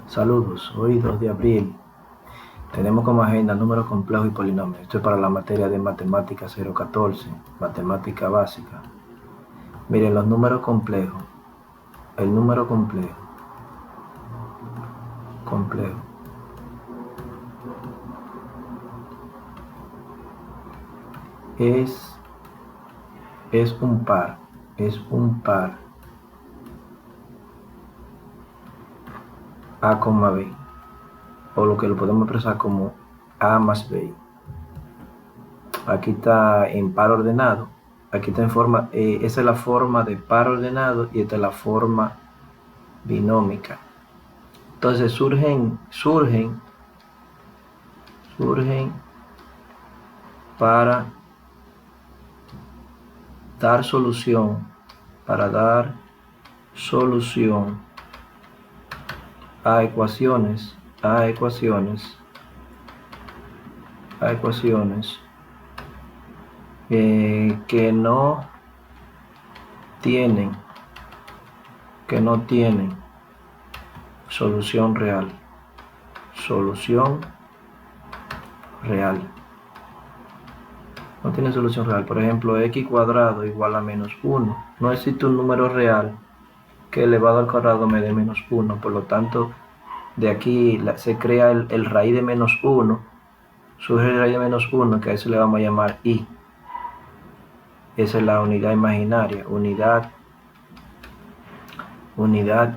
Saludos, hoy 2 de abril tenemos como agenda números complejos y polinomios. Esto es para la materia de matemática 014, matemática básica. Miren, los números complejos, el número complejo, es un par, A, B, o lo que lo podemos expresar como A más B. Aquí está en par ordenado, aquí está en forma, esa es la forma de par ordenado y esta es la forma binómica. Entonces surgen para dar solución, a ecuaciones que no tienen solución real. No tiene solución real. Por ejemplo, x cuadrado igual a menos 1. No existe un número real que elevado al cuadrado me dé menos 1. Por lo tanto, de aquí se crea el raíz de menos 1. Surge el raíz de menos 1, que a eso le vamos a llamar i. Esa es la unidad imaginaria. Unidad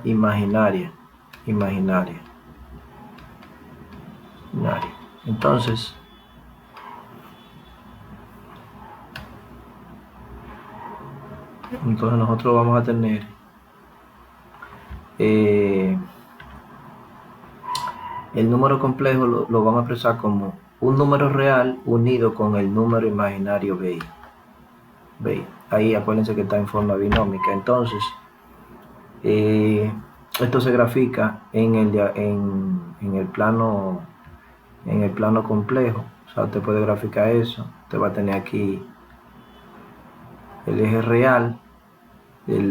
imaginaria. Entonces, nosotros vamos a tener el número complejo lo vamos a expresar como un número real unido con el número imaginario b. Ahí acuérdense que está en forma binómica. Entonces, esto se grafica en el plano complejo. O sea, usted puede graficar eso. Usted va a tener aquí el eje real, este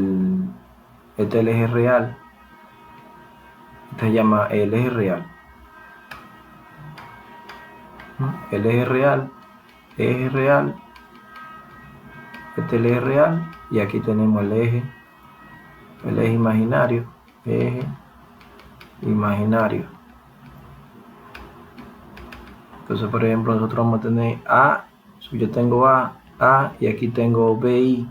es el eje real, este se llama el eje real. El eje real, este es el eje real, y aquí tenemos el eje imaginario, Entonces, por ejemplo, nosotros vamos a tener A, yo tengo A, y aquí tengo BI.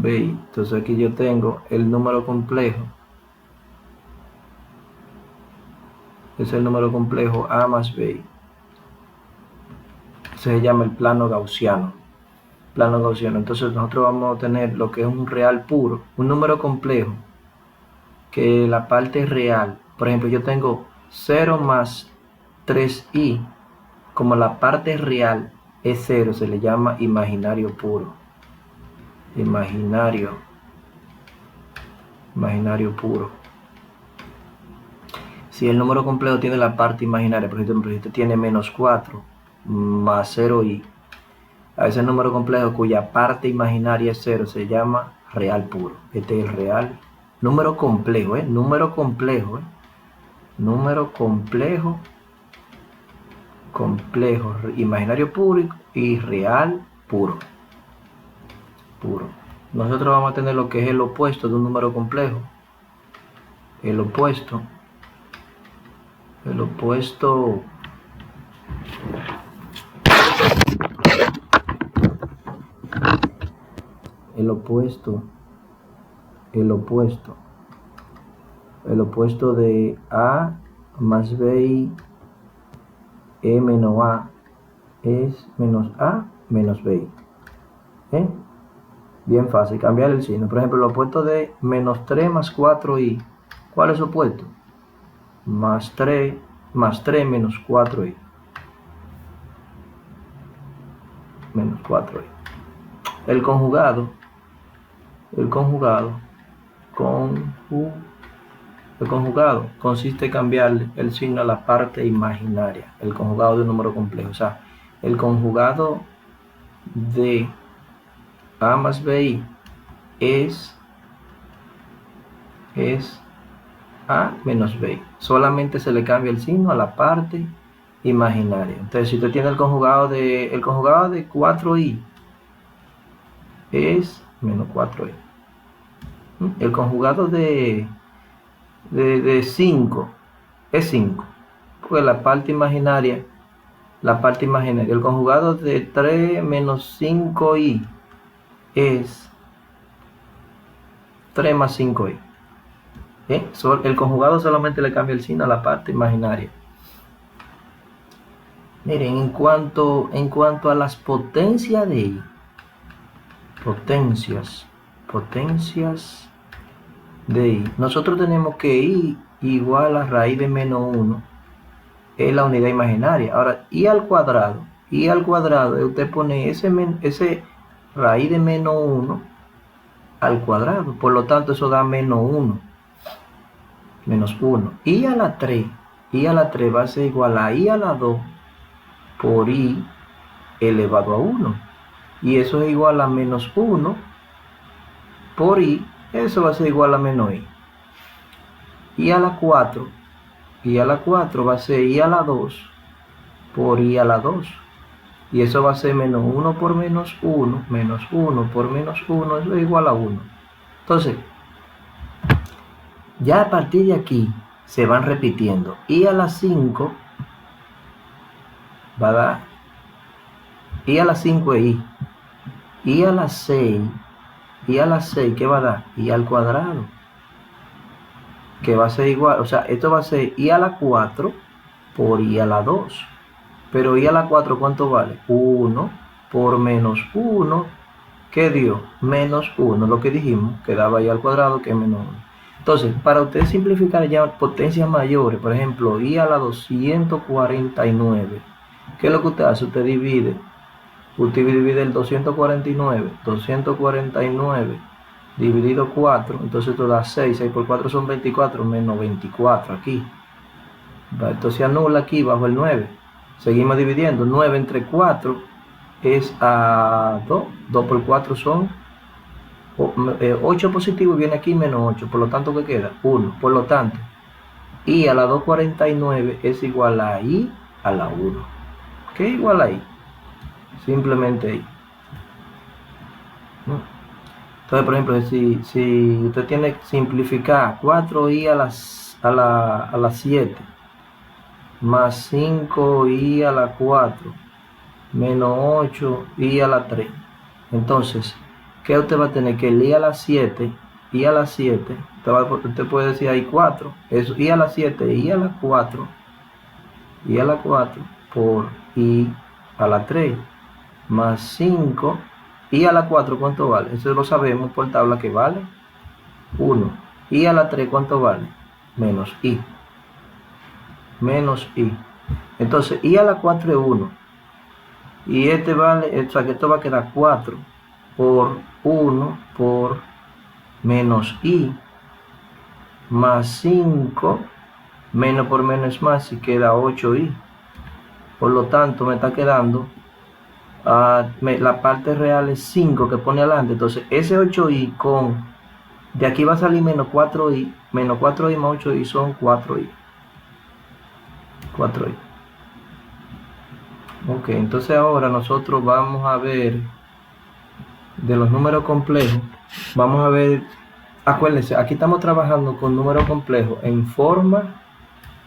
Entonces aquí yo tengo el número complejo. Es el número complejo A más BI. Se llama el plano gaussiano. Entonces nosotros vamos a tener lo que es un real puro, un número complejo, que la parte real, por ejemplo, yo tengo 0 más 3i, como la parte real es 0, se le llama imaginario puro. Imaginario puro. Si el número complejo tiene la parte imaginaria, por ejemplo, si usted tiene menos 4 más 0i, a ese número complejo cuya parte imaginaria es 0 se llama real puro. Este es el real. Número complejo, número complejo, imaginario puro y real puro. Nosotros vamos a tener lo que es el opuesto de un número complejo. El opuesto de A más B E menos A es menos A menos B. Bien fácil, cambiar el signo. Por ejemplo, el opuesto de menos 3 más 4i. ¿Cuál es su opuesto? Más 3 menos 4i. Menos 4i. El conjugado consiste en cambiarle el signo a la parte imaginaria. El conjugado de un número complejo. O sea, el conjugado de A más BI es A menos B. Solamente se le cambia el signo a la parte imaginaria. Entonces, si usted tiene el conjugado de 4i es menos 4i. El conjugado de 5 es 5. Pues la parte imaginaria, el conjugado de 3 menos 5i es 3 más 5i. El conjugado solamente le cambia el signo a la parte imaginaria. Miren, en cuanto a las potencias de i, potencias de i, nosotros tenemos que i igual a raíz de menos 1 es la unidad imaginaria. Ahora, i al cuadrado, usted pone ese raíz de menos 1 al cuadrado, por lo tanto eso da menos 1. I a la 3 va a ser igual a i a la 2 por i elevado a 1. Y eso es igual a menos 1 por i, eso va a ser igual a menos i. I a la 4 va a ser i a la 2 por i a la 2. Y eso va a ser menos 1 por menos 1, menos 1 por menos 1, eso es igual a 1. Entonces, ya a partir de aquí se van repitiendo. I a la 5 va a dar, i a la 5 es i. I a la 6, ¿qué va a dar? I al cuadrado, que va a ser igual, o sea, esto va a ser i a la 4 por i a la 2. Pero i a la 4, ¿cuánto vale? 1 por menos 1, ¿qué dio? Menos 1, lo que dijimos, que daba i al cuadrado, que es menos 1. Entonces, para usted simplificar ya potencias mayores, por ejemplo, i a la 249, ¿qué es lo que usted hace? Usted divide el 249 dividido 4, entonces esto da 6, 6 por 4 son 24, menos 24 aquí. Esto se anula aquí bajo el 9. Seguimos dividiendo, 9 entre 4 es a 2, 2 por 4 son 8 positivo y viene aquí menos 8, por lo tanto, ¿qué queda? 1, por lo tanto, i a la 249 es igual a i a la 1. ¿Qué es igual a i? Simplemente i. Entonces, por ejemplo, si usted tiene que simplificar 4i a la 7 más 5i a la 4 menos 8i a la 3, entonces, ¿qué usted va a tener? Que el i a la 7, usted puede decir ahí 4, eso, i a la 7, i a la 4 por i a la 3 más 5 i a la 4, ¿cuánto vale? Eso lo sabemos por tabla que vale 1. I a la 3, ¿cuánto vale? Menos i. Entonces, i a la 4 es 1. Y este vale, o sea que esto va a quedar 4 por 1 por menos i más 5, menos por menos es más, y queda 8i. Por lo tanto, me está quedando la parte real es 5 que pone adelante. Entonces ese 8i de aquí va a salir menos 4i más 8i son 4i. Ok, entonces ahora nosotros vamos a ver de los números complejos. Vamos a ver, acuérdense, aquí estamos trabajando con números complejos en forma.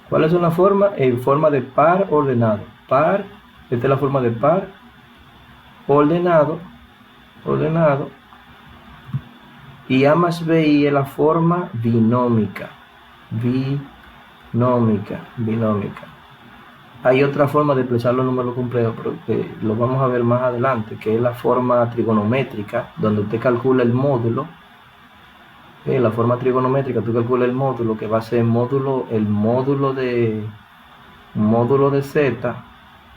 ¿Cuál es una forma? En forma de par ordenado. Esta es la forma de par ordenado, y A más BI es la forma binómica. Hay otra forma de expresar los números complejos, pero que lo vamos a ver más adelante, que es la forma trigonométrica, donde usted calcula el módulo. La forma trigonométrica, tú calculas el módulo, que va a ser el módulo de z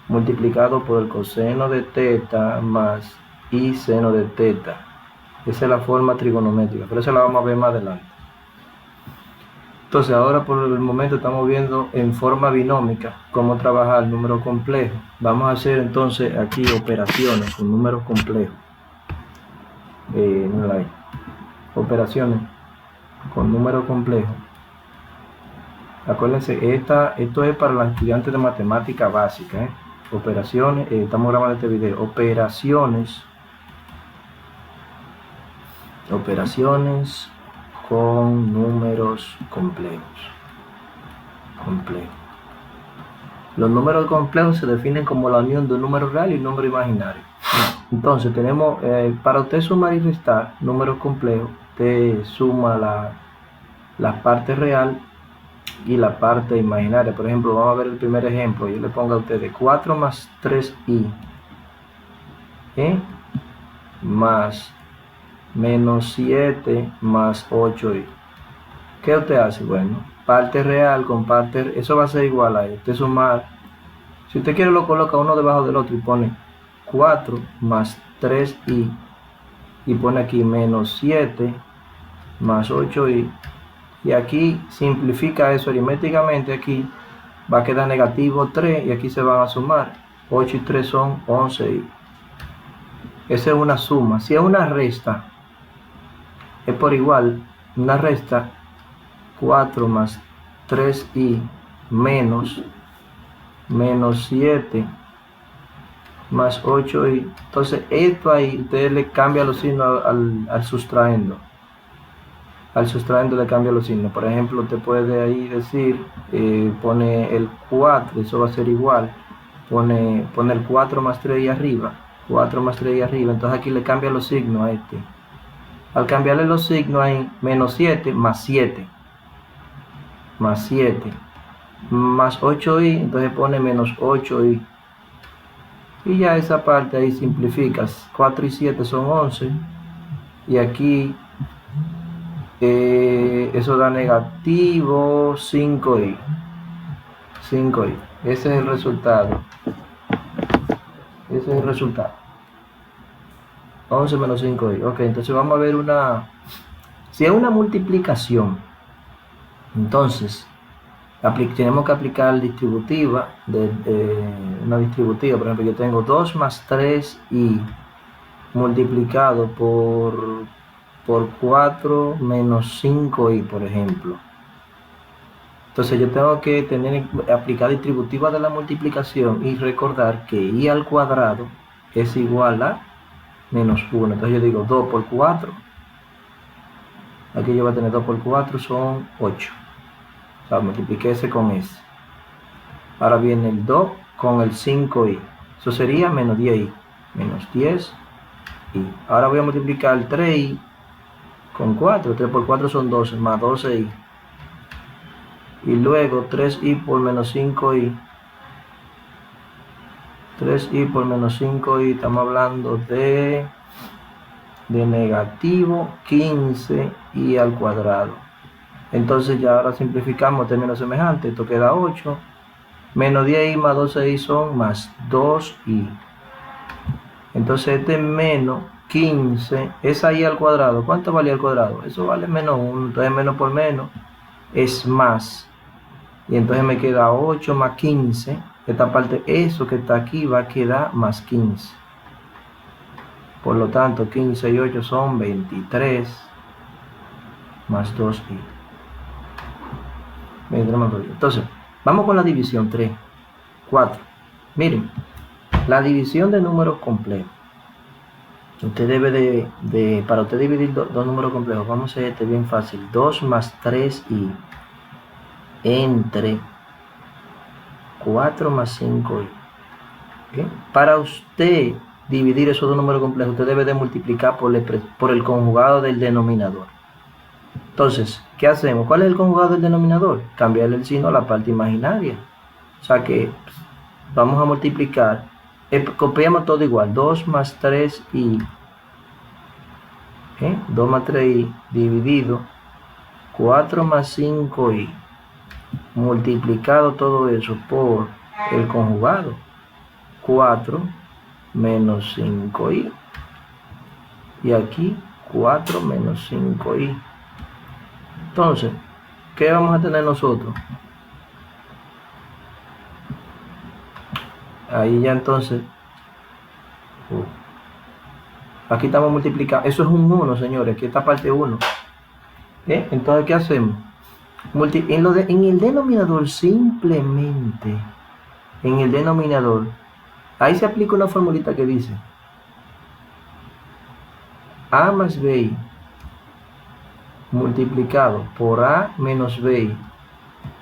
multiplicado por el coseno de teta más i seno de teta. Esa es la forma trigonométrica, pero esa la vamos a ver más adelante. Entonces ahora por el momento estamos viendo en forma binómica cómo trabajar el número complejo. Vamos a hacer entonces aquí operaciones con números complejos. Operaciones con números complejos. Acuérdense, esto es para los estudiantes de matemática básica, ¿eh? Operaciones, estamos grabando este video. Operaciones con números complejos. Los números complejos se definen como la unión de un número real y un número imaginario. Entonces tenemos, para usted sumar y restar números complejos, usted suma la parte real y la parte imaginaria. Por ejemplo, vamos a ver el primer ejemplo. Yo le pongo a ustedes 4 más 3i más menos 7 más 8i. ¿Qué usted hace? Bueno, parte real con parte, eso va a ser igual a este sumar. Si usted quiere lo coloca uno debajo del otro y pone 4 más 3i y pone aquí menos 7 más 8i, y aquí simplifica eso aritméticamente. Aquí va a quedar negativo 3 y aquí se van a sumar 8 y 3 son 11i. Esa es una suma. Si es una resta, es por igual. Una resta, 4 más 3i menos 7 más 8i. Entonces esto ahí usted le cambia los signos al sustraendo. Al sustraendo le cambia los signos. Por ejemplo, usted puede ahí decir, pone el 4, eso va a ser igual. Pone el 4 más 3 ahí arriba. 4 más 3 ahí arriba. Entonces aquí le cambia los signos a este. Al cambiarle los signos ahí, menos 7 más 7. Más 7. Más 8i, entonces pone menos 8i. Y ya esa parte ahí simplificas. 4 y 7 son 11. Y aquí eso da negativo 5i. 5i. Ese es el resultado. 11 menos 5i. Ok, entonces vamos a ver si es una multiplicación, entonces tenemos que aplicar distributiva, una distributiva. Por ejemplo, yo tengo 2 más 3i multiplicado por 4 menos 5i, por ejemplo. Entonces yo tengo que aplicar distributiva de la multiplicación y recordar que i al cuadrado es igual a menos 1. Entonces yo digo 2 por 4. Aquí yo voy a tener 2 por 4 son 8. O sea, multipliqué ese con ese. Ahora viene el 2 con el 5i. Eso sería menos 10i. Menos 10i. Ahora voy a multiplicar el 3i con 4. 3 por 4 son 12. Más 12i. Y luego 3i por menos 5i. 3i por menos 5i. Estamos hablando de negativo 15i al cuadrado. Entonces ya ahora simplificamos términos semejantes. Esto queda 8. Menos 10i más 12i son más 2i. Entonces este menos 15 es i al cuadrado. ¿Cuánto vale al cuadrado? Eso vale menos 1. Entonces menos por menos es más. Y entonces me queda 8 más 15. Esta parte, eso que está aquí va a quedar más 15. Por lo tanto, 15 y 8 son 23 más 2i. Entonces, vamos con la división 3, 4. Miren, la división de números complejos. Usted debe para usted dividir dos números complejos, vamos a hacer este bien fácil. 2 más 3i entre 4 más 5i. ¿Okay? Para usted dividir esos dos números complejos, usted debe de multiplicar por el conjugado del denominador. Entonces, ¿qué hacemos? ¿Cuál es el conjugado del denominador? Cambiarle el signo a la parte imaginaria. O sea que vamos a multiplicar, copiamos todo igual, 2 más 3i, 2 más 3i dividido 4 más 5i, multiplicado todo eso por el conjugado, 4 menos 5i, y aquí 4 menos 5i. Entonces, ¿qué vamos a tener nosotros? Ahí ya entonces, aquí estamos multiplicando, eso es un 1, señores, aquí está parte 1. Entonces, ¿qué hacemos? En el denominador simplemente, en el denominador, ahí se aplica una formulita que dice A más BI multiplicado por A menos BI.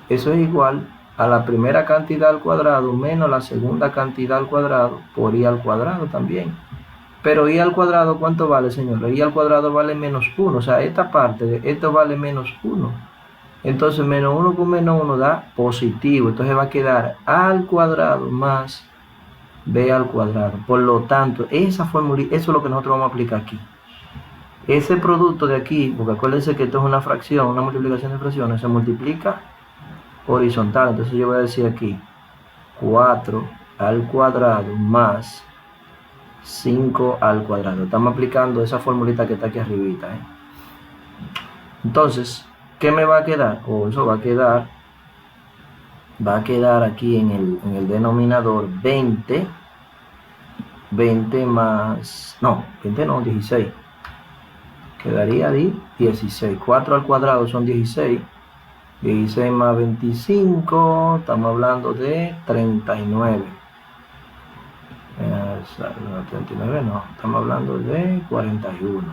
Eso es igual a la primera cantidad al cuadrado menos la segunda cantidad al cuadrado por I al cuadrado también. Pero I al cuadrado, ¿cuánto vale, señor? I al cuadrado vale menos 1. O sea, esta parte, esto vale menos 1. Entonces, menos 1 con menos 1 da positivo. Entonces va a quedar A al cuadrado más B al cuadrado. Por lo tanto, esa fórmula, eso es lo que nosotros vamos a aplicar aquí. Ese producto de aquí, porque acuérdense que esto es una fracción, una multiplicación de fracciones, se multiplica horizontal. Entonces yo voy a decir aquí 4 al cuadrado más 5 al cuadrado. Estamos aplicando esa formulita que está aquí arribita, ¿eh? Entonces, ¿qué me va a quedar? Eso va a quedar aquí en el denominador 20 más, no, 20 no, 16. Quedaría ahí 16. 4 al cuadrado son 16. 16 más 25, estamos hablando de 39. 39 no, estamos hablando de 41.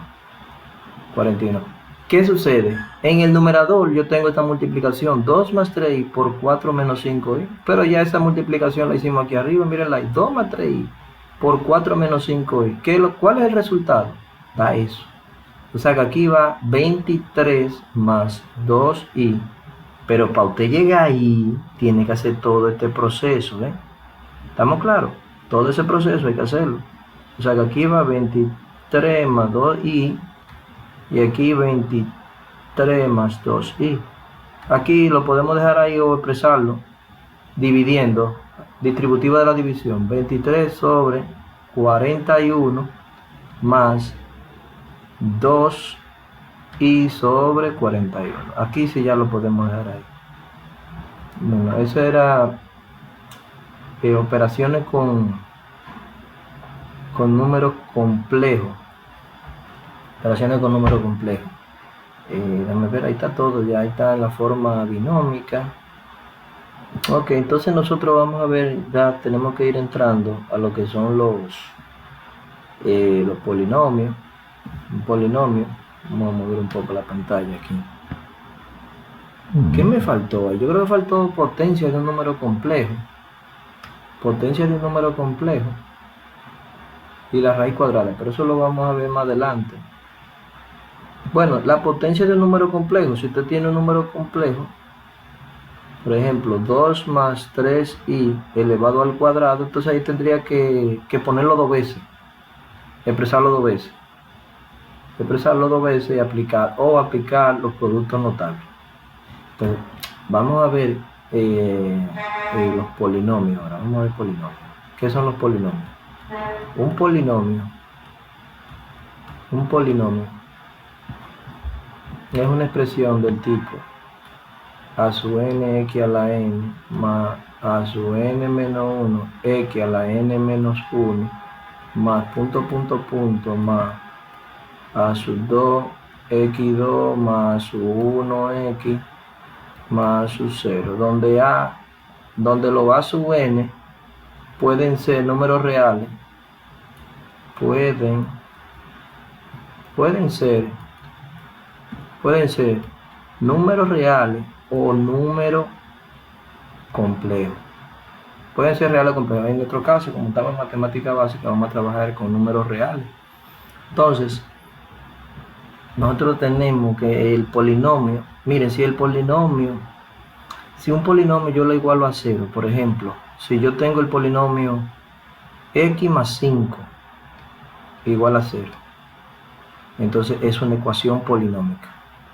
41. ¿Qué sucede? En el numerador yo tengo esta multiplicación 2 más 3 por 4 menos 5, pero ya esa multiplicación la hicimos aquí arriba, mírenla ahí, 2 más 3 por 4 menos 5. ¿Cuál es el resultado? Da eso. O sea que aquí va 23 más 2i. Pero para usted llegar ahí, tiene que hacer todo este proceso, ¿eh? ¿Estamos claros? Todo ese proceso hay que hacerlo. O sea que aquí va 23 más 2i. Y aquí 23 más 2i. Aquí lo podemos dejar ahí o expresarlo dividiendo. Distributiva de la división. 23 sobre 41 más 2i sobre 41. Aquí sí ya lo podemos dejar ahí. Bueno, eso era operaciones con números complejos. Operaciones con números complejos. Déjame ver, ahí está todo, ya ahí está la forma binómica. Ok, entonces nosotros vamos a ver, ya tenemos que ir entrando a lo que son los polinomios. Un polinomio, vamos a mover un poco la pantalla aquí. ¿Qué me faltó? Yo creo que faltó potencia de un número complejo. Potencia de un número complejo. Y la raíz cuadrada, pero eso lo vamos a ver más adelante. Bueno, la potencia de un número complejo, si usted tiene un número complejo, por ejemplo, 2 más 3i elevado al cuadrado, entonces ahí tendría que ponerlo dos veces, expresarlo dos veces. Expresarlo dos veces y aplicar los productos notables. Entonces, vamos a ver los polinomios ahora. Vamos a ver polinomios. ¿Qué son los polinomios? Un polinomio es una expresión del tipo a su n x a la n más a su n menos 1 x a la n menos 1 más punto más a su 2x2 más su 1x más su 0, donde los a sub n pueden ser números reales, pueden ser números reales o números complejos. Pueden ser reales o complejos. En nuestro caso, como estamos en matemática básica, vamos a trabajar con números reales. Entonces, nosotros tenemos que el polinomio, miren, si un polinomio yo lo igualo a 0, por ejemplo, si yo tengo el polinomio x más 5 igual a 0, entonces es una ecuación polinómica.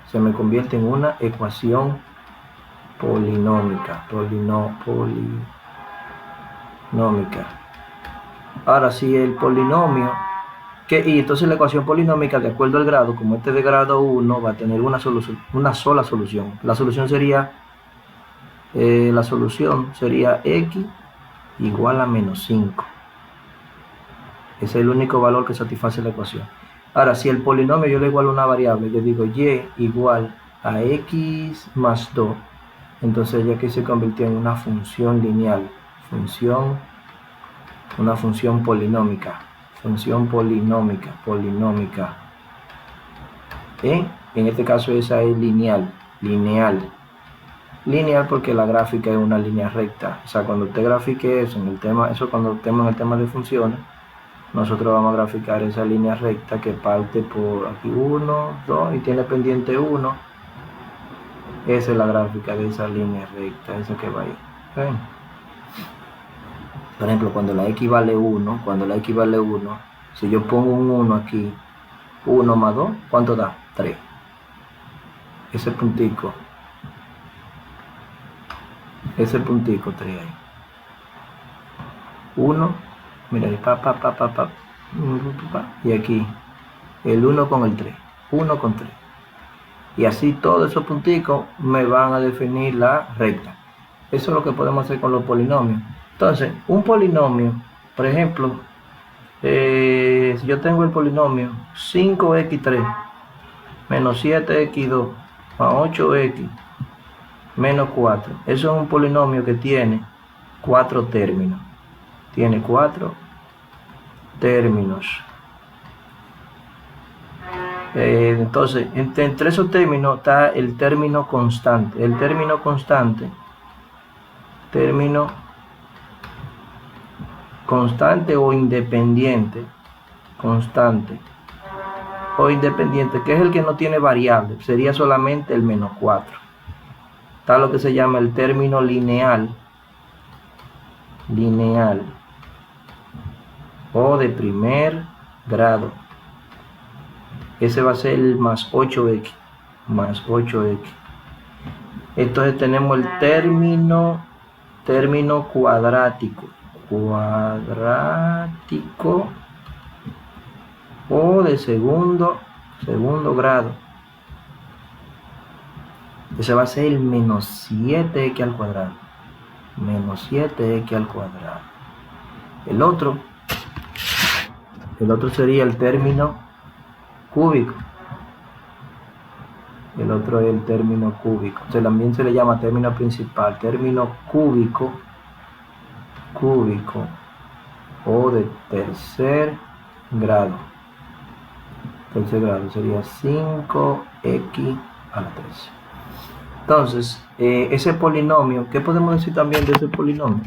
Se me convierte en una ecuación polinómica. Ahora, si el polinomio, y entonces la ecuación polinómica, de acuerdo al grado, como este de grado 1, va a tener una sola solución. La solución sería x igual a menos 5. Ese es el único valor que satisface la ecuación. Ahora, si el polinomio yo le igualo a una variable, yo digo y igual a x más 2, entonces ya que se convirtió en una función lineal, una función polinómica, en este caso esa es lineal, porque la gráfica es una línea recta. O sea, cuando usted grafique eso en el tema, cuando estemos en el tema de funciones, nosotros vamos a graficar esa línea recta que parte por aquí 1, 2 y tiene pendiente 1. Esa es la gráfica de esa línea recta, esa que va ahí. ¿Ven? Por ejemplo, cuando la x vale 1, si yo pongo un 1 aquí, 1 más 2, ¿cuánto da? 3. Ese puntico 3 ahí. 1, mira ahí, y aquí el 1 con el 3, 1 con 3. Y así todos esos punticos me van a definir la recta. Eso es lo que podemos hacer con los polinomios. Entonces, un polinomio, por ejemplo, si yo tengo el polinomio 5x3 menos 7x2 más 8x menos 4, eso es un polinomio que tiene 4 términos. Tiene 4 términos. Entonces, entre esos términos está el término constante. El término constante o independiente, que es el que no tiene variable, sería solamente el menos 4. Está lo que se llama el término lineal o de primer grado. Ese va a ser el más 8x. Entonces tenemos el término cuadrático o de segundo grado. Ese va a ser el menos 7x al cuadrado. El otro sería el término cúbico. El otro es el término cúbico. También se le llama término principal, término cúbico o de tercer grado. Sería 5x a la 3. Entonces, ese polinomio, ¿qué podemos decir también de ese polinomio?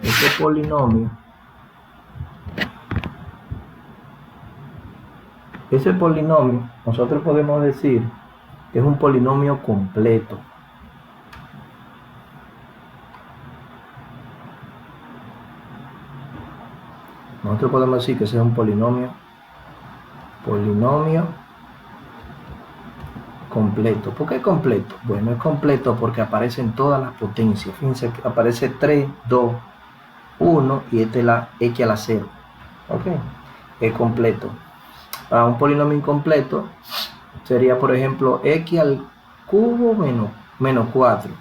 Ese polinomio, nosotros podemos decir que es un polinomio completo. Nosotros podemos decir que ese es un polinomio completo. ¿Por qué completo? Bueno, es completo porque aparecen todas las potencias. Fíjense que aparece 3, 2, 1 y esta es la x a la 0. Ok, es completo. Un polinomio incompleto sería, por ejemplo, x al cubo menos 4.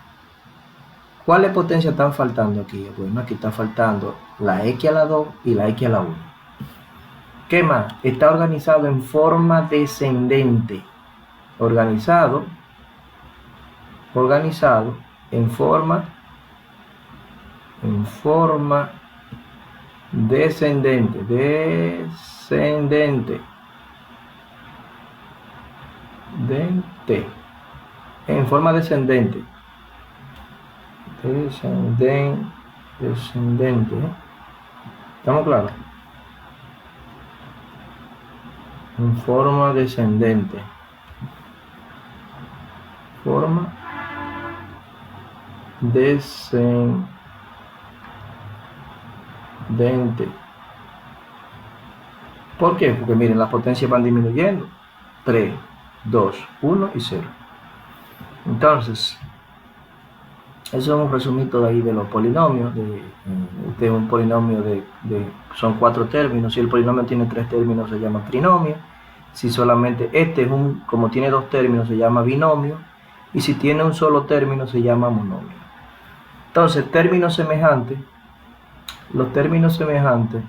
¿Cuáles potencias están faltando aquí? Bueno, aquí está faltando la x a la 2 y la x a la 1. ¿Qué más? Está organizado en forma descendente. Organizado en forma descendente. En forma descendente. Descendente. ¿Estamos claros? En forma descendente. ¿Por qué? Porque miren, las potencias van disminuyendo. 3, 2, 1 y 0. Entonces, eso es un resumito de ahí de los polinomios. Este es un polinomio son 4 términos. Si el polinomio tiene 3 términos, se llama trinomio. Si solamente como tiene 2 términos, se llama binomio. Y si tiene un solo término, se llama monomio. Entonces, términos semejantes. Los términos semejantes.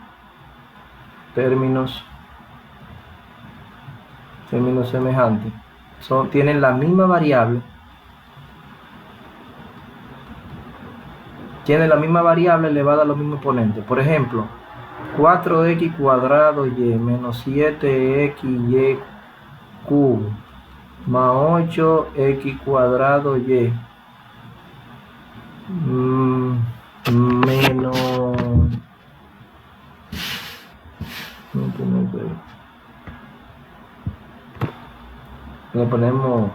Tienen la misma variable, tiene la misma variable elevada a los mismos exponentes. Por ejemplo, 4x cuadrado y menos 7xy cubo más 8x cuadrado y menos le ponemos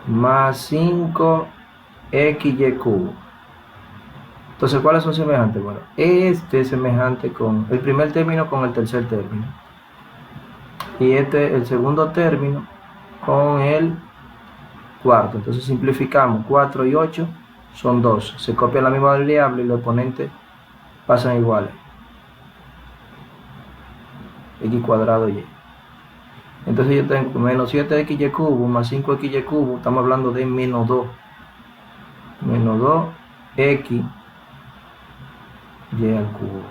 más 5xy cubo. Entonces, ¿cuáles son semejantes? Bueno, este es semejante con el primer término con el tercer término, y este el segundo término con el cuarto. Entonces simplificamos, 4 y 8 son 12, se copia la misma variable y los exponentes pasan iguales, x cuadrado y. Entonces yo tengo menos 7xy cubo más 5xy cubo, estamos hablando de menos 2 x y al cubo,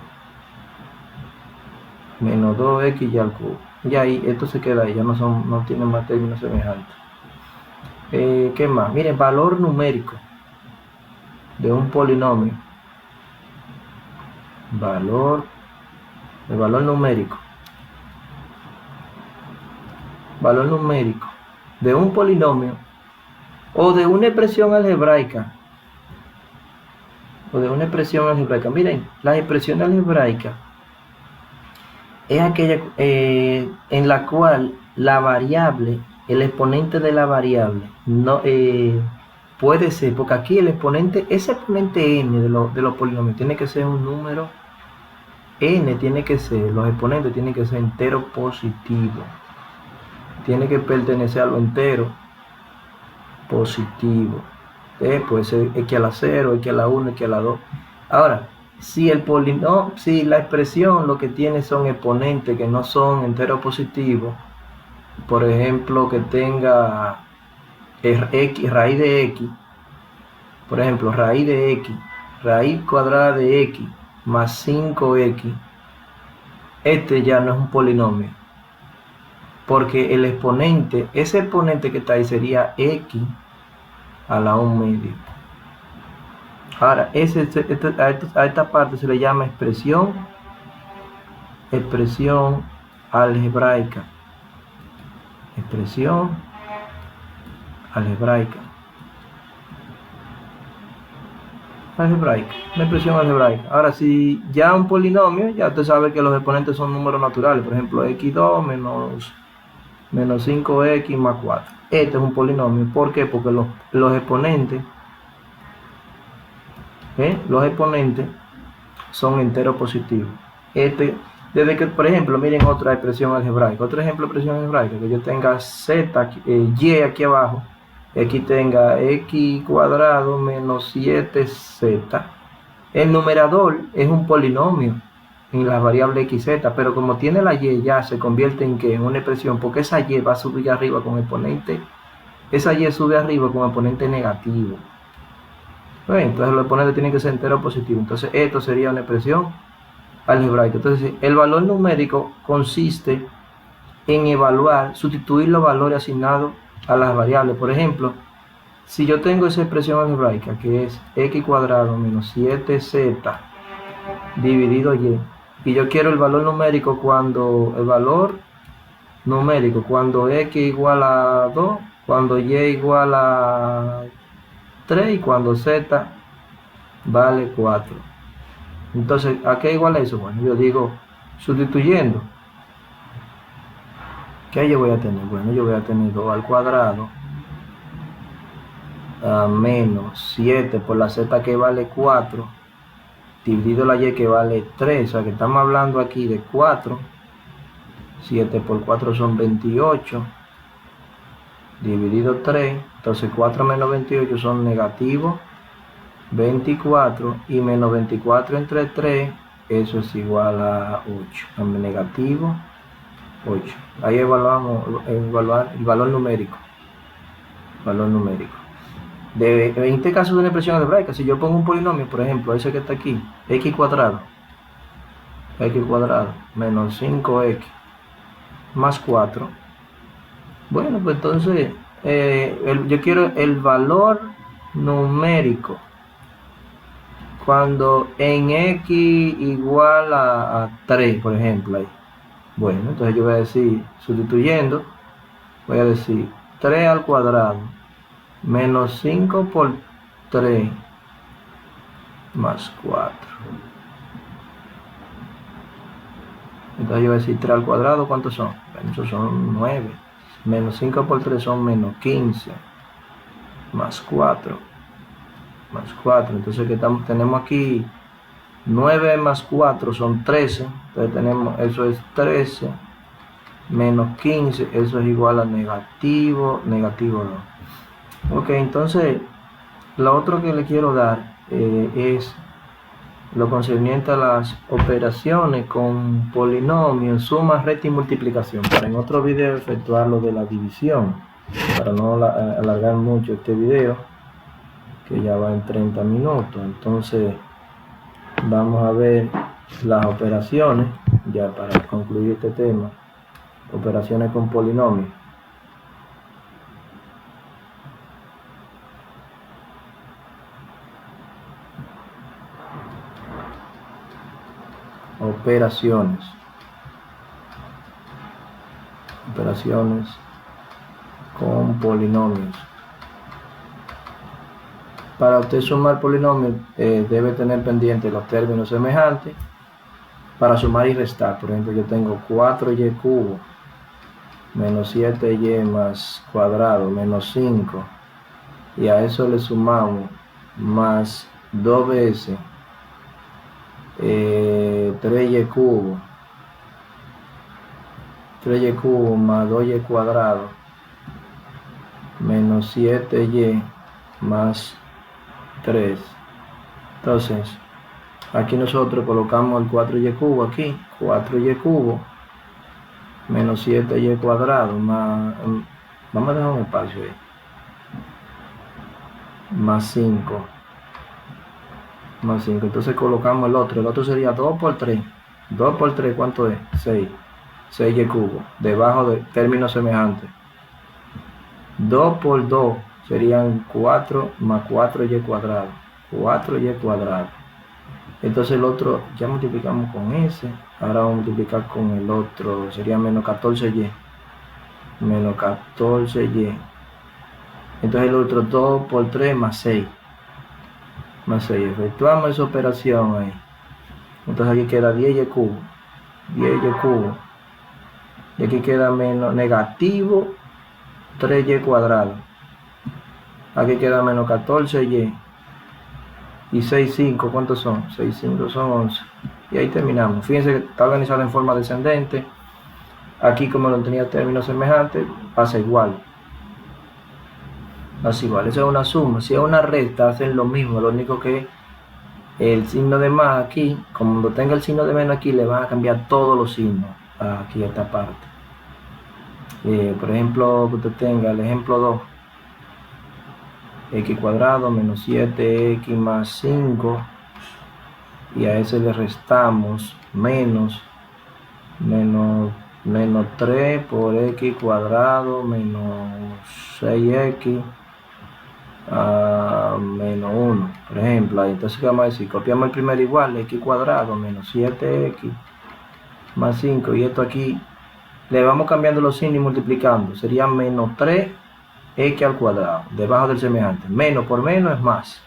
menos 2x y al cubo. Y ahí esto se queda ahí, ya no tiene más términos semejantes. ¿Qué más? Miren, valor numérico de un polinomio. El valor numérico de un polinomio o de una expresión algebraica. Miren, la expresión algebraica es aquella en la cual la variable, el exponente de la variable, no puede ser, porque aquí el exponente, ese exponente n de los polinomios tiene que ser un número n, los exponentes tienen que ser enteros positivos, tiene que pertenecer a lo entero positivo. Puede ser x a la 0, x a la 1, x a la 2. Ahora, si la expresión lo que tiene son exponentes que no son enteros positivos, por ejemplo, que tenga raíz de x, por ejemplo, raíz de x, raíz cuadrada de x más 5x, este ya no es un polinomio, porque el exponente, ese exponente que está ahí sería x a la 1 medio. Ahora, a esta parte se le llama expresión algebraica. Una expresión algebraica. Ahora, si ya un polinomio, ya usted sabe que los exponentes son números naturales, por ejemplo, x2 menos 5x más 4. Este es un polinomio. ¿Por qué? Porque los exponentes son enteros positivos. Desde que, por ejemplo, miren otra expresión algebraica. Otro ejemplo de expresión algebraica, que yo tenga y aquí abajo, y aquí tenga x cuadrado menos 7z. El numerador es un polinomio en la variable xz, pero como tiene la y, ya se convierte en una expresión, porque esa y va a subir arriba con exponente, esa y sube arriba con exponente negativo. Bueno, entonces los exponentes tienen que ser enteros positivos. Entonces esto sería una expresión algebraica. Entonces el valor numérico consiste en sustituir los valores asignados a las variables. Por ejemplo, si yo tengo esa expresión algebraica que es x cuadrado menos 7z dividido y yo quiero el valor numérico cuando x igual a 2, cuando y igual a 3 y cuando z vale 4. Entonces, ¿a qué igual eso? Bueno, yo digo, sustituyendo, ¿qué yo voy a tener? Bueno, yo voy a tener 2 al cuadrado menos 7 por la z que vale 4 dividido la y que vale 3, o sea que estamos hablando aquí de 4, 7 por 4 son 28, dividido 3, entonces 4 menos 28 son negativo 24, y menos 24 entre 3, eso es igual a 8, negativo 8. Ahí evaluamos el valor numérico. En este caso de una expresión algebraica, si yo pongo un polinomio, por ejemplo, ese que está aquí, x cuadrado menos 5x más 4, bueno, pues entonces yo quiero el valor numérico. Cuando en x igual a 3, por ejemplo, ahí. Bueno, entonces yo voy a decir, sustituyendo, voy a decir 3 al cuadrado menos 5 por 3 más 4. Entonces yo voy a decir 3 al cuadrado, ¿cuántos son? Bueno, esos son 9. Menos 5 por 3 son menos 15. Más 4. Más 4. Entonces que tenemos aquí 9 más 4 son 13. Entonces tenemos, eso es 13 menos 15. Eso es igual a negativo 2. Ok, entonces lo otro que le quiero dar es lo concerniente a las operaciones con polinomios, suma, resta y multiplicación, para en otro video efectuar lo de la división, para no alargar mucho este video, que ya va en 30 minutos. Entonces vamos a ver las operaciones, ya para concluir este tema, operaciones con polinomios. Operaciones con polinomios. Para usted sumar polinomios debe tener pendiente los términos semejantes para sumar y restar. Por ejemplo, yo tengo 4y cubo menos 7y más cuadrado menos 5, y a eso le sumamos más 2 veces 3y cubo más 2y cuadrado menos 7y más 3. Entonces aquí nosotros colocamos el 4y cubo aquí, 4y cubo menos 7y cuadrado más, vamos a dejar un espacio ahí, más 5. Entonces colocamos el otro sería 2 por 3. 2 por 3, ¿cuánto es? 6. 6y cubo, debajo de términos semejantes. 2 por 2 serían 4 más 4y cuadrado. 4y cuadrado. Entonces el otro, ya multiplicamos con ese. Ahora vamos a multiplicar con el otro. Sería menos 14y. Menos 14y. Entonces el otro 2 por 3 más 6. Más 6. Efectuamos esa operación ahí. Entonces aquí queda 10y cubo. 10y cubo. Y aquí queda menos negativo 3y cuadrado. Aquí queda menos 14y. Y 6, 5, ¿cuántos son? 6, 5 son 11. Y ahí terminamos. Fíjense que está organizado en forma descendente. Aquí, como no tenía términos semejantes, pasa igual. Pasa igual. Esa es una suma. Si es una resta, hacen lo mismo. Lo único que el signo de más aquí, como tenga el signo de menos aquí, le van a cambiar todos los signos aquí a esta parte. Por ejemplo, que usted tenga el ejemplo 2. X cuadrado menos 7x más 5, y a ese le restamos menos 3 por x cuadrado menos 6x menos 1, por ejemplo. Ahí entonces, ¿qué vamos a decir? Copiamos el primer igual, x cuadrado menos 7x más 5, y esto aquí le vamos cambiando los signos y multiplicando, sería menos 3x al cuadrado, debajo del semejante. Menos por menos es más.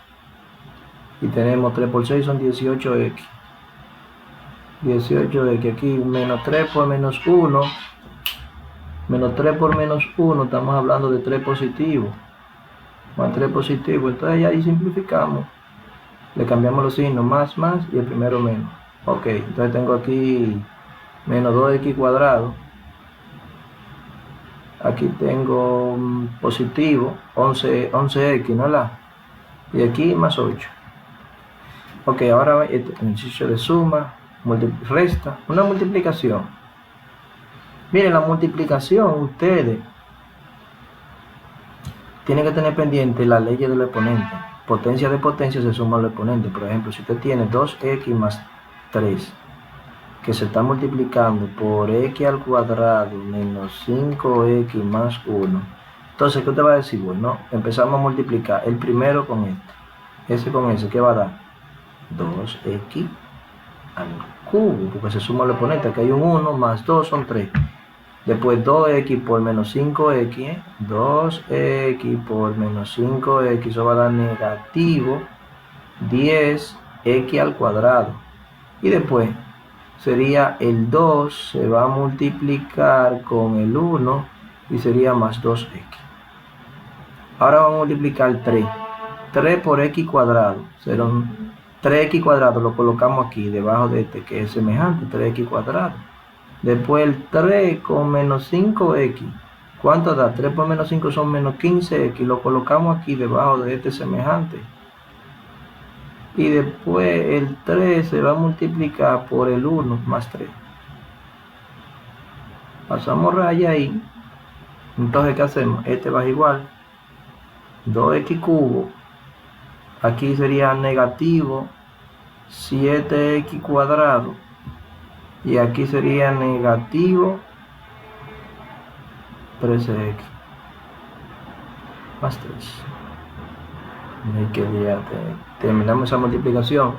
Y tenemos 3 por 6 son 18x. 18x aquí, menos 3 por menos 1. Menos 3 por menos 1, estamos hablando de 3 positivo. Más 3 positivo. Entonces ya ahí simplificamos. Le cambiamos los signos, más, y el primero menos. Ok, entonces tengo aquí menos 2x cuadrado. Aquí tengo positivo 11x, ¿no? Y aquí más 8. Ok, ahora este ejercicio de suma, resta, una multiplicación. Miren, la multiplicación, ustedes tienen que tener pendiente la ley del exponente. Potencia de potencia se suma al exponente. Por ejemplo, si usted tiene 2x más 3, que se está multiplicando por x al cuadrado menos 5x más 1, Entonces, ¿qué te va a decir? Bueno, empezamos a multiplicar el primero con este. Ese con ese, ¿qué va a dar? 2x al cubo, porque se suma el exponente, aquí hay un 1 más 2 son 3. Después 2x por menos 5x, 2x por menos 5x, eso va a dar negativo 10x al cuadrado. Y después sería el 2 se va a multiplicar con el 1 y sería más 2x. Ahora vamos a multiplicar 3. 3 por x cuadrado, serán 3x cuadrado, lo colocamos aquí debajo de este que es semejante, 3x cuadrado. Después el 3 con menos 5x, ¿cuánto da? 3 por menos 5 son menos 15x, lo colocamos aquí debajo de este semejante. Y después el 3 se va a multiplicar por el 1 más 3. Pasamos raya ahí. Entonces, ¿qué hacemos? Este va igual 2x cubo. Aquí sería negativo 7x cuadrado. Y aquí sería negativo 13x más 3. Y que ya terminamos esa multiplicación.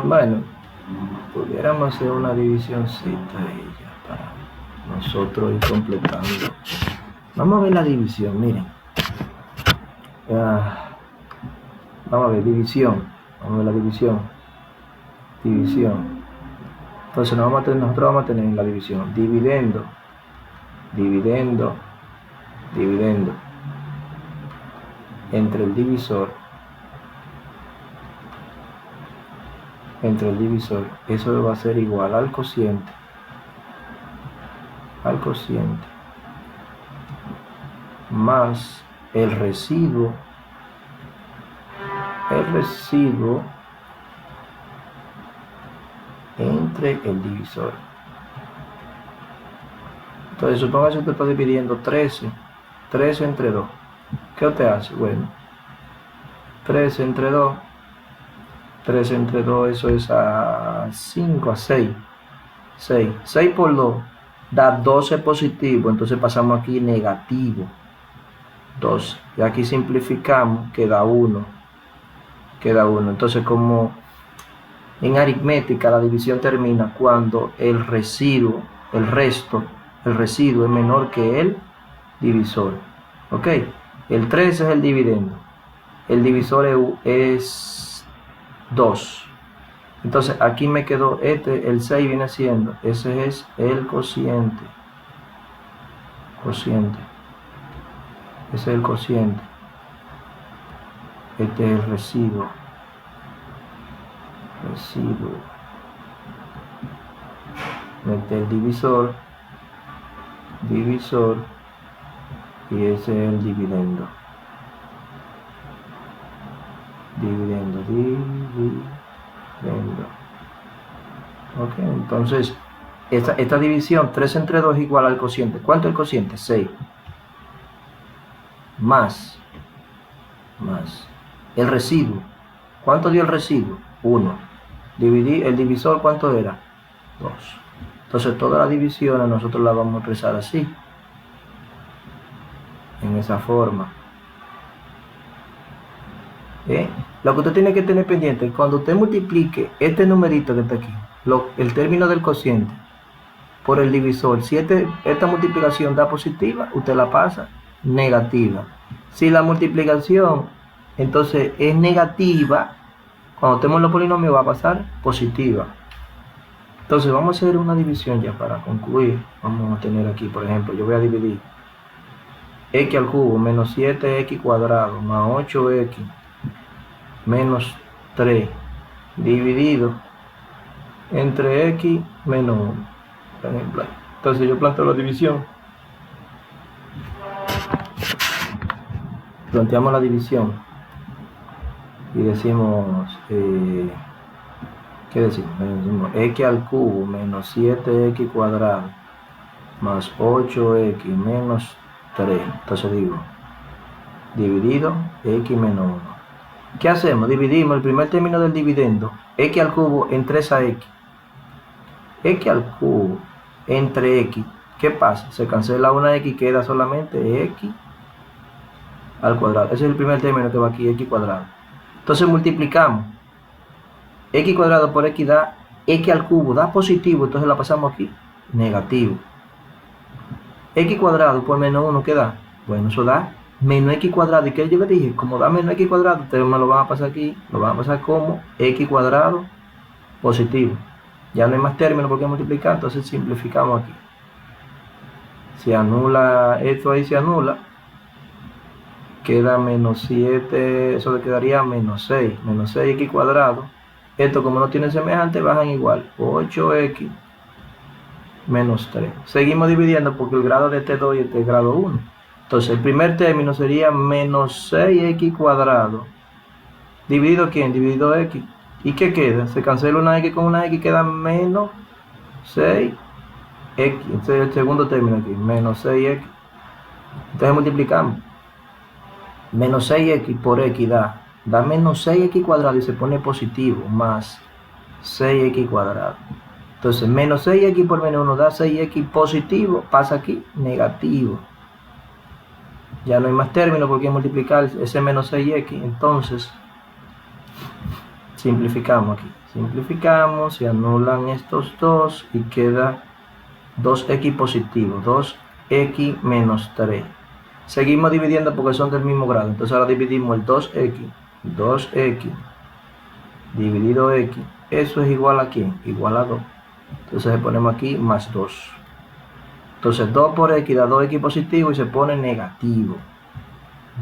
Bueno, pudiéramos hacer una divisioncita ahí ya para nosotros ir completando. Vamos a ver la división, miren. Vamos a ver, división. Vamos a ver la división. División. Entonces nosotros vamos a tener en la división dividendo, dividendo, dividendo entre el divisor, eso va a ser igual al cociente, más el residuo entre el divisor. Entonces suponga que usted está dividiendo 13 entre 2. ¿Qué usted hace? Bueno, 13 entre 2, eso es a 5, a 6. 6 por 2 da 12 positivo, entonces pasamos aquí negativo 12. Y aquí simplificamos, queda 1. Entonces, como en aritmética la división termina cuando el residuo es menor que el divisor. Ok, el 3 es el dividendo, el divisor es 2. Entonces aquí me quedó el 6 viene siendo, ese es el cociente. Ese es el cociente. Este es el residuo. Este es el divisor, y ese es el dividendo. Ok, entonces esta división 3 entre 2 es igual al cociente. ¿Cuánto es el cociente? 6. Más el residuo. ¿Cuánto dio el residuo? 1. Dividí el divisor, ¿cuánto era? 2. Entonces todas las divisiones nosotros las vamos a expresar así, en esa forma. Lo que usted tiene que tener pendiente, cuando usted multiplique este numerito que está aquí, el término del cociente por el divisor, si esta multiplicación da positiva, usted la pasa negativa. Si la multiplicación entonces es negativa, cuando tenemos los polinomios va a pasar positiva. Entonces vamos a hacer una división ya para concluir. Vamos a tener aquí, por ejemplo, yo voy a dividir x al cubo menos 7x cuadrado más 8x menos 3 dividido entre x menos 1, por ejemplo. Entonces yo planteo la división. Planteamos la división y decimos, ¿qué decimos? Decimos x al cubo menos 7x cuadrado más 8x menos 3. Entonces digo, dividido x menos 1. ¿Qué hacemos? Dividimos el primer término del dividendo, x al cubo entre esa x. X al cubo entre x. ¿Qué pasa? Se cancela una x y queda solamente x al cuadrado. Ese es el primer término que va aquí, x cuadrado. Entonces multiplicamos. X cuadrado por x da x al cubo, da positivo, entonces la pasamos aquí, negativo. X cuadrado por menos 1, ¿qué da? Bueno, eso da menos x cuadrado. ¿Y qué yo le dije? Como da menos x cuadrado, ustedes me lo van a pasar aquí, lo van a pasar como x cuadrado positivo. Ya no hay más términos por qué multiplicar, entonces simplificamos aquí. Se anula, esto ahí se anula. Queda menos 7, eso le quedaría menos 6. Menos 6x cuadrado. Esto como no tiene semejante, bajan igual. 8x menos 3. Seguimos dividiendo porque el grado de este 2 y este es grado 1. Entonces el primer término sería menos 6x cuadrado. ¿Dividido quién? Dividido x. ¿Y qué queda? Se cancela una x con una x, queda menos 6x. Este es el segundo término aquí, menos 6x. Entonces multiplicamos. Menos 6x por x da menos 6x cuadrado y se pone positivo, más 6x cuadrado. Entonces menos 6x por menos 1 da 6x positivo, pasa aquí, negativo. Ya no hay más términos porque multiplicar ese menos 6x. Entonces simplificamos aquí. Simplificamos, se anulan estos dos y queda 2x positivo, 2x menos 3. Seguimos dividiendo porque son del mismo grado. Entonces ahora dividimos el 2x dividido x. Eso es igual a ¿quién? Igual a 2. Entonces ponemos aquí más 2. Entonces 2 por x da 2x positivo y se pone negativo.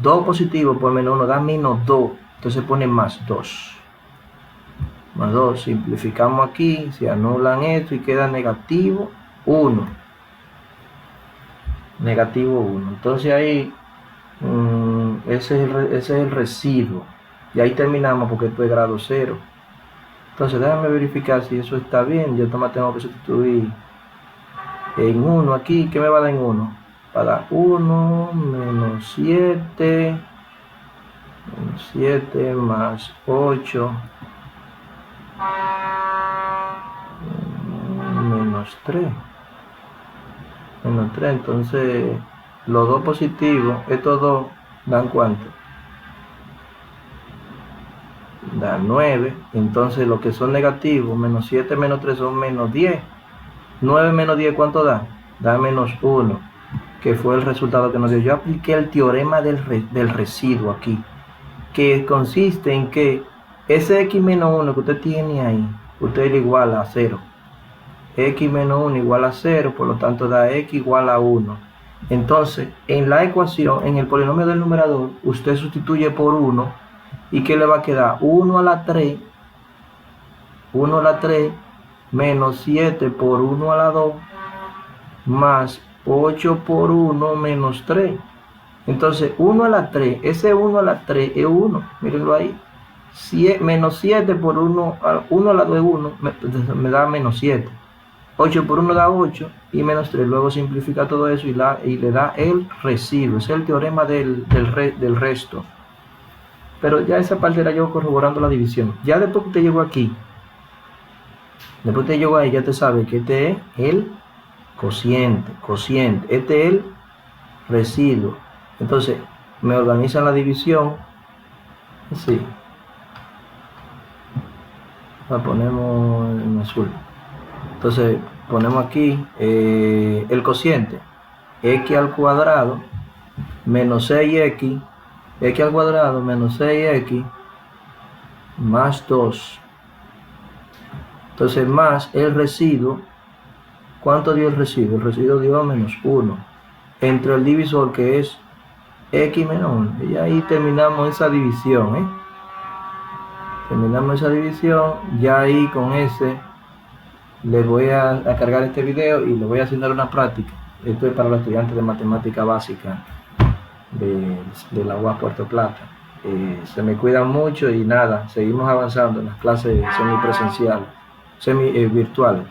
2 positivo por menos 1 da menos 2. Entonces se pone más 2. Más 2. Simplificamos aquí. Se anulan esto y queda negativo 1. Negativo 1. Entonces ahí ese es el residuo. Y ahí terminamos porque esto es grado 0. Entonces déjame verificar si eso está bien. Yo tengo que sustituir en 1 aquí. ¿Qué me va a dar en 1? Va a dar 1 menos 7. Menos 7 más 8. Menos 3. Menos 3. Entonces los dos positivos, estos dos dan ¿cuánto? Da 9. Entonces los que son negativos, menos 7 menos 3 son menos 10. 9 menos 10, ¿cuánto da? Da menos 1, que fue el resultado que nos dio. Yo apliqué el teorema del residuo aquí, que consiste en que ese x menos 1 que usted tiene ahí, usted le iguala a 0. X menos 1 igual a 0, por lo tanto da x igual a 1. Entonces, en la ecuación, en el polinomio del numerador, usted sustituye por 1, ¿y qué le va a quedar? 1 a la 3, 1 a la 3, menos 7 por 1 a la 2, más 8 por 1 menos 3. Entonces 1 a la 3, ese 1 a la 3 es 1, mírenlo ahí. Menos 7 por 1 a la 2 es 1, me da menos 7. 8 por 1 da 8 y menos 3. Luego simplifica todo eso y le da el residuo. Es el teorema del resto. Pero ya esa parte era yo corroborando la división. Ya después que usted llegó aquí, después que usted llegó ahí, ya te sabe que este es el cociente. Este es el residuo. Entonces, me organizan la división. Así. La ponemos en azul. Entonces, ponemos aquí el cociente. X al cuadrado menos 6x. X al cuadrado menos 6x más 2. Entonces, más el residuo. ¿Cuánto dio el residuo? El residuo dio menos 1. Entre el divisor que es x menos 1. Y ahí terminamos esa división. Terminamos esa división. Ya ahí con ese les voy a cargar este video y les voy a asignar una práctica. Esto es para los estudiantes de matemática básica de la UAS Puerto Plata. Se me cuidan mucho y nada, seguimos avanzando en las clases semipresenciales, virtuales.